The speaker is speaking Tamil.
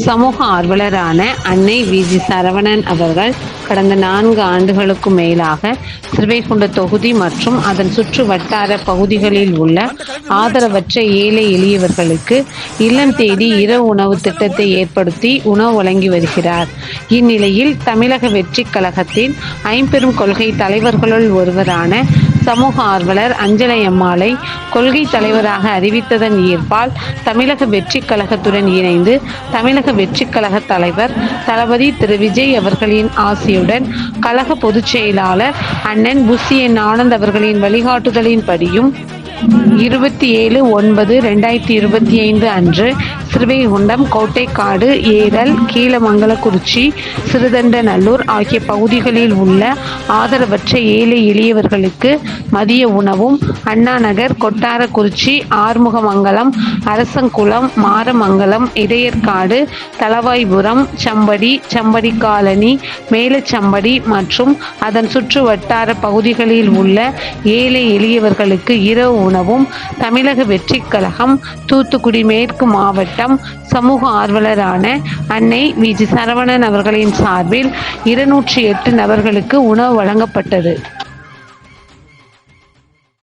சமூக ஆர்வலரான அன்னை வி.ஜி. சரவணன் அவர்கள் கடந்த 4 ஆண்டுகளுக்கும் மேலாக ஸ்ரீவைகுண்டம் தொகுதி மற்றும் அதன் சுற்று வட்டார பகுதிகளில் உள்ள ஆதரவற்ற ஏழை எளியவர்களுக்கு இல்லம் தேடி இரவு உணவு திட்டத்தை ஏற்படுத்தி உணவு வழங்கி வருகிறார். இந்நிலையில் தமிழக வெற்றிக் கழகத்தின் ஐம்பெரும் கொள்கை தலைவர்களுள் ஒருவரான சமூக ஆர்வலர் அஞ்சலை அம்மாளை கொள்கை தலைவராக அறிவித்ததன் ஈர்ப்பால் தமிழக வெற்றிக் கழகத்துடன் இணைந்து தமிழக வெற்றிக் கழக தலைவர் தளபதி திரு விஜய் அவர்களின் ஆசியுடன் கழக பொதுச் செயலாளர் அண்ணன் புஷி என் ஆனந்த் அவர்களின் வழிகாட்டுதலின்படியும் 27/9/2025 அன்று ஸ்ரீவைகுண்டம், கோட்டைக்காடு, ஏரல், கீழமங்கலக்குறிச்சி, சிறுதண்டநல்லூர் ஆகிய பகுதிகளில் உள்ள ஆதரவற்ற ஏழை எளியவர்களுக்கு மதிய உணவும், அண்ணாநகர், கொட்டாரக்குறிச்சி, ஆறுமுகமங்கலம், அரசங்குளம், மாரமங்கலம், இடையர்காடு, தளவாய்புரம், சம்படி, சம்படி காலனி, மேலச்சம்படி மற்றும் அதன் சுற்று வட்டார பகுதிகளில் உள்ள ஏழை எளியவர்களுக்கு இரவு உணவும் தமிழக வெற்றிக் கழகம் தூத்துக்குடி மேற்கு மாவட்டம் சமூக ஆர்வலரான அன்னை வி.ஜி. சரவணன் அவர்களின் சார்பில் 208 நபர்களுக்கு உணவு வழங்கப்பட்டது.